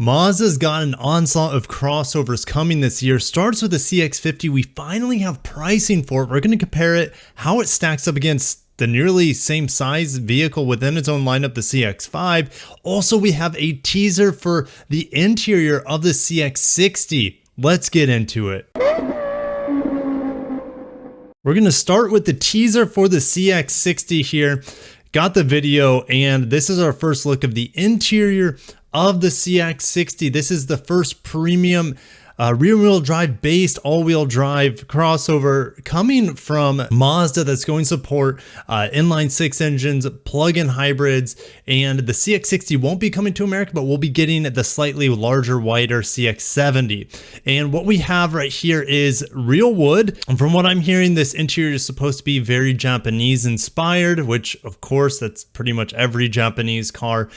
Mazda's got an onslaught of crossovers coming this year. Starts with the CX-50. We finally have pricing for it. We're going to compare it, how it stacks up against the nearly same size vehicle within its own lineup, the CX-5. Also, we have a teaser for the interior of the CX-60. Let's get into it. We're going to start with the teaser for the CX-60 here. Got the video, and this is our first look of the interior of the CX-60. This is the first premium rear-wheel drive based all-wheel drive crossover coming from Mazda that's going to support inline six engines, plug-in hybrids, and the CX-60 won't be coming to America, but we'll be getting the slightly larger, wider CX-70. And what we have right here is real wood. And from what I'm hearing, this interior is supposed to be very Japanese inspired, which of course, that's pretty much every Japanese car.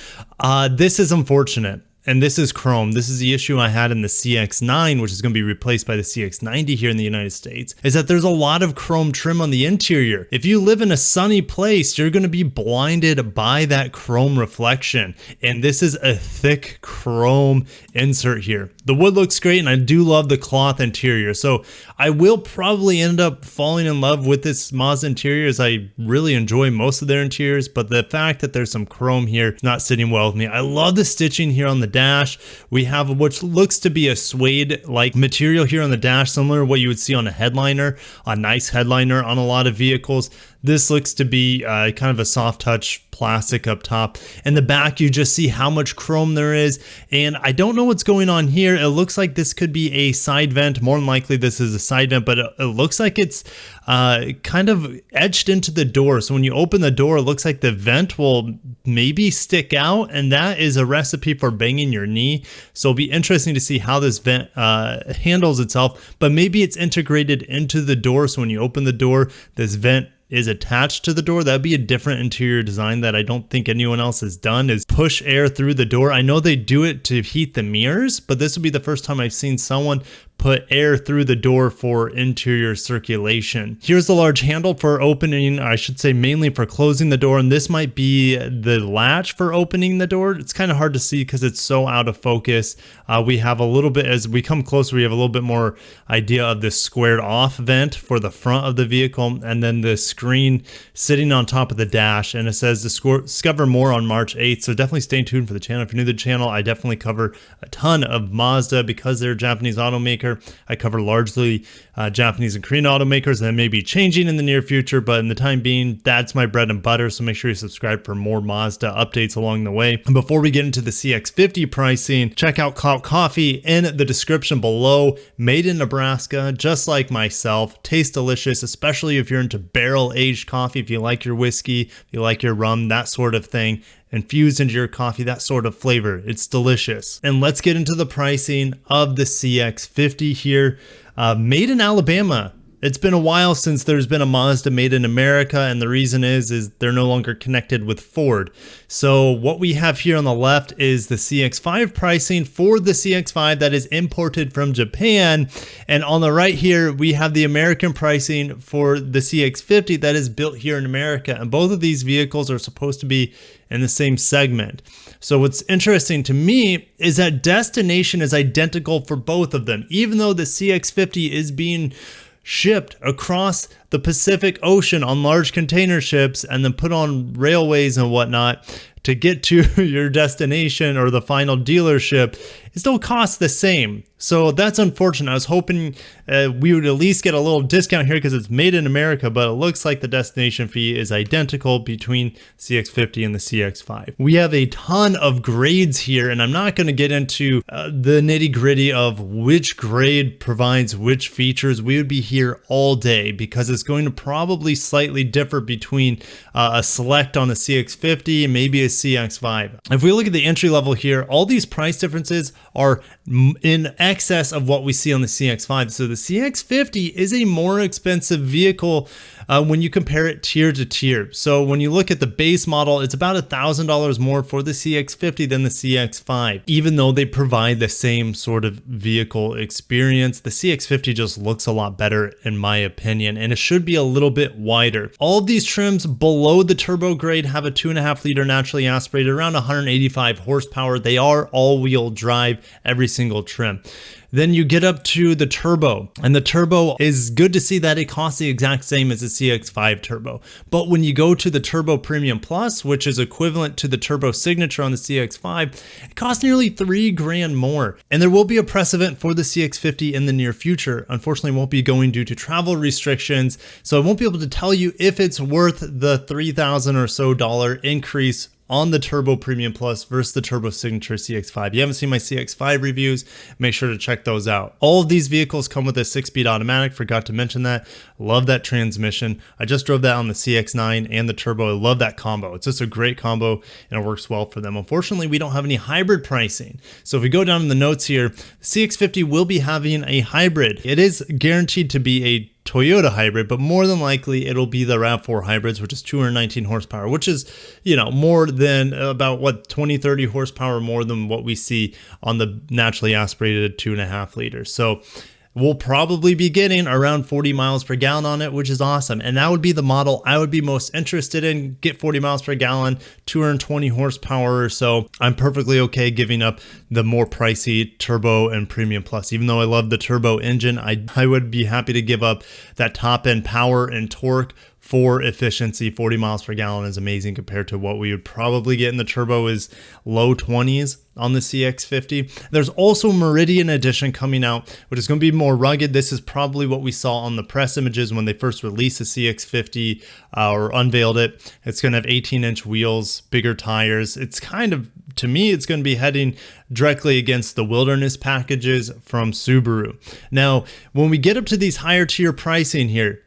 This is unfortunate. And this is chrome. This is the issue I had in the CX-9, which is going to be replaced by the CX-90 here in the United States, is that there's a lot of chrome trim on the interior. If you live in a sunny place, you're going to be blinded by that chrome reflection. And this is a thick chrome insert here. The wood looks great, and I do love the cloth interior. So I will probably end up falling in love with this Mazda interior, as I really enjoy most of their interiors, but the fact that there's some chrome here is not sitting well with me. I love the stitching here on the dash. We have what looks to be a suede like material here on the dash, similar to what you would see on a headliner, a nice headliner on a lot of vehicles. This looks to be kind of a soft touch plastic up top. In the back, you just see how much chrome there is. And I don't know what's going on here. It looks like this could be a side vent. More than likely, this is a side vent, but it looks like it's kind of etched into the door. So when you open the door, it looks like the vent will maybe stick out. And that is a recipe for banging your knee. So it'll be interesting to see how this vent handles itself. But maybe it's integrated into the door. So when you open the door, this vent is attached to the door. That'd be a different interior design that I don't think anyone else has done, is push air through the door. I know they do it to heat the mirrors, but this would be the first time I've seen someone put air through the door for interior circulation. Here's the large handle for opening, I should say mainly for closing the door, and this might be the latch for opening the door. It's kind of hard to see because it's so out of focus. We have a little bit, as we come closer, we have a little bit more idea of this squared off vent for the front of the vehicle, and then the screen sitting on top of the dash, and it says discover more on March 8th. So definitely stay tuned for the channel. If you're new to the channel, I definitely cover a ton of Mazda because they're a Japanese automaker. I cover largely Japanese and Korean automakers, and that may be changing in the near future, but in the time being, that's my bread and butter. So make sure you subscribe for more Mazda updates along the way. And before we get into the CX-50 pricing, check out Clout Coffee in the description below. Made in Nebraska, just like myself. Tastes delicious, especially if you're into barrel-aged coffee, if you like your whiskey, if you like your rum, that sort of thing. Infused into your coffee, that sort of flavor. It's delicious. And let's get into the pricing of the CX-50 here. Made in Alabama. It's been a while since there's been a Mazda made in America, and the reason is they're no longer connected with Ford. So what we have here on the left is the CX-5 pricing for the CX-5 that is imported from Japan, and on the right here we have the American pricing for the CX-50 that is built here in America, and both of these vehicles are supposed to be in the same segment. So what's interesting to me is that destination is identical for both of them, even though the CX-50 is being shipped across the Pacific Ocean on large container ships and then put on railways and whatnot to get to your destination or the final dealership. It still costs the same. So that's unfortunate. I was hoping we would at least get a little discount here because it's made in America, but it looks like the destination fee is identical between CX-50 and the CX-5. We have a ton of grades here, and I'm not going to get into the nitty gritty of which grade provides which features. We would be here all day because it's going to probably slightly differ between a Select on the CX-50 and maybe a CX-5. If we look at the entry level here, all these price differences are in excess of what we see on the CX-5. So the CX-50 is a more expensive vehicle when you compare it tier to tier. So when you look at the base model, it's about $1,000 more for the CX-50 than the CX-5, even though they provide the same sort of vehicle experience. The CX-50 just looks a lot better in my opinion, and it should be a little bit wider. All of these trims below the turbo grade have a 2.5 liter naturally aspirated, around 185 horsepower. They are all-wheel drive. CX-5 every single trim. Then you get up to the turbo, and the turbo is good to see that it costs the exact same as the CX-5 turbo. But when you go to the Turbo Premium Plus, which is equivalent to the Turbo Signature on the CX-5, it costs nearly $3,000 more. And there will be a press event for the CX-50 in the near future. Unfortunately, it won't be going due to travel restrictions, so I won't be able to tell you if it's worth the $3,000 or so increase on the Turbo Premium Plus versus the Turbo Signature CX-5. If you haven't seen my CX-5 reviews, make sure to check those out. All of these vehicles come with a 6-speed automatic, forgot to mention that. Love that transmission. I just drove that on the CX-9 and the Turbo. I love that combo. It's just a great combo and it works well for them. Unfortunately, we don't have any hybrid pricing. So if we go down in the notes here, the CX-50 will be having a hybrid. It is guaranteed to be a Toyota hybrid, but more than likely it'll be the RAV4 hybrids, which is 219 horsepower, which is, more than about 20-30 horsepower more than what we see on the naturally aspirated 2.5 liters. So we'll probably be getting around 40 miles per gallon on it, which is awesome. And that would be the model I would be most interested in. Get 40 miles per gallon, 220 horsepower or so. I'm perfectly okay giving up the more pricey Turbo and Premium Plus. Even though I love the Turbo engine, I would be happy to give up that top end power and torque for efficiency. 40 miles per gallon is amazing compared to what we would probably get in the Turbo is low 20s on the CX-50. There's also Meridian Edition coming out, which is going to be more rugged. This is probably what we saw on the press images when they first released the CX-50 or unveiled it. It's going to have 18-inch wheels, bigger tires. It's kind of, to me, it's going to be heading directly against the Wilderness packages from Subaru. Now, when we get up to these higher tier pricing here,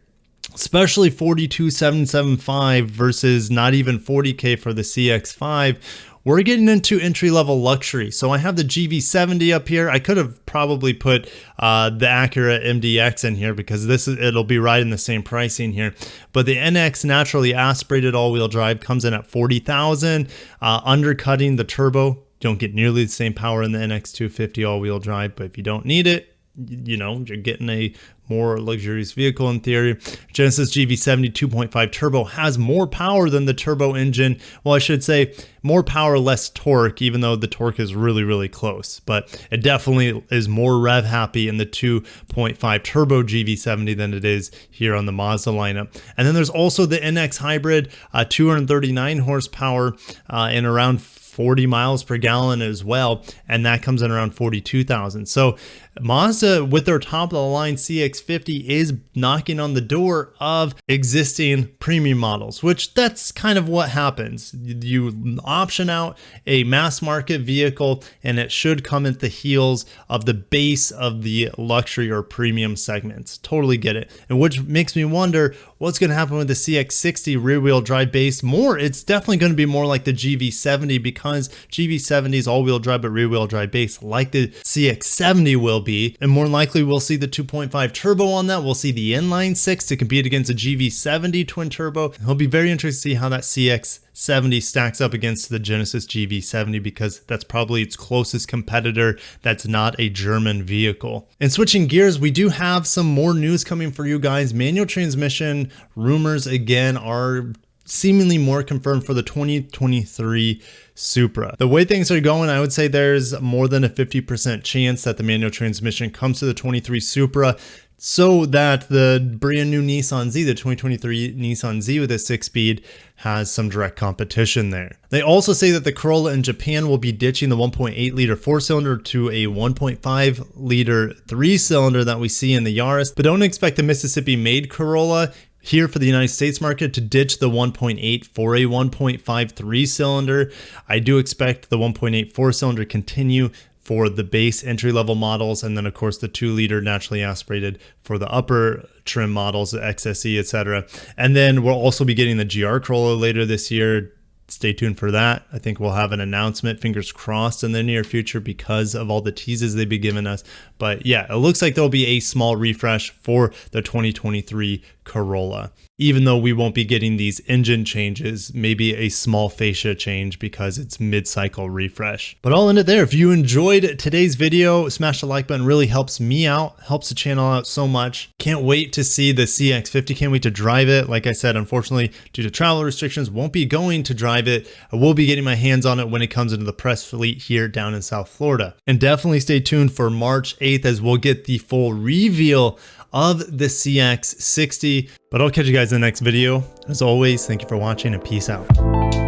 especially 42,775 versus not even 40K for the CX-5, we're getting into entry-level luxury. So I have the GV70 up here. I could have probably put the Acura MDX in here because it'll be right in the same pricing here. But the NX naturally aspirated all-wheel drive comes in at 40,000, undercutting the turbo. Don't get nearly the same power in the NX250 all-wheel drive, but if you don't need it, you're getting a more luxurious vehicle in theory. Genesis GV70 2.5 turbo has more power than the turbo engine. Well, I should say more power, less torque, even though the torque is really, really close. But it definitely is more rev happy in the 2.5 turbo GV70 than it is here on the Mazda lineup. And then there's also the NX hybrid, 239 horsepower and around 40 miles per gallon as well, and that comes in around 42,000. So Mazda, with their top of the line CX-50, is knocking on the door of existing premium models, which that's kind of what happens. You option out a mass market vehicle and it should come at the heels of the base of the luxury or premium segments. Totally get it. And which makes me wonder what's going to happen with the CX-60 rear wheel drive base. It's definitely going to be more like the GV70 because GV70 is all wheel drive but rear wheel drive base like the CX-70 will be, and more likely we'll see the 2.5 turbo on that. We'll see the inline 6 to compete against the GV70 twin turbo. It'll be very interesting to see how that CX-70 stacks up against the Genesis GV70 because that's probably its closest competitor that's not a German vehicle. And switching gears, we do have some more news coming for you guys. Manual transmission rumors again are seemingly more confirmed for the 2023 Supra. The way things are going, I would say there's more than a 50% chance that the manual transmission comes to the 23 Supra, so that the brand new Nissan Z, the 2023 Nissan Z with a 6-speed, has some direct competition there. They also say that the Corolla in Japan will be ditching the 1.8 liter 4-cylinder to a 1.5 liter 3-cylinder that we see in the Yaris, but don't expect the Mississippi made Corolla here for the United States market to ditch the 1.8 for a 1.5 3-cylinder. I do expect the 1.8 4-cylinder continue for the base entry-level models, and then of course the 2-liter naturally aspirated for the upper trim models, the XSE, etc. And then we'll also be getting the GR Corolla later this year. Stay tuned for that. I think we'll have an announcement, fingers crossed, in the near future because of all the teases they've been giving us. But yeah, it looks like there'll be a small refresh for the 2023 Corolla. Even though we won't be getting these engine changes, maybe a small fascia change because it's mid-cycle refresh. But I'll end it there. If you enjoyed today's video, smash the like button, really helps me out, helps the channel out so much. Can't wait to see the CX-50, can't wait to drive it. Like I said, unfortunately, due to travel restrictions, won't be going to drive it. I will be getting my hands on it when it comes into the press fleet here down in South Florida. And definitely stay tuned for March 8th as we'll get the full reveal of the CX-60. But I'll catch you guys in the next video. As always, thank you for watching and peace out.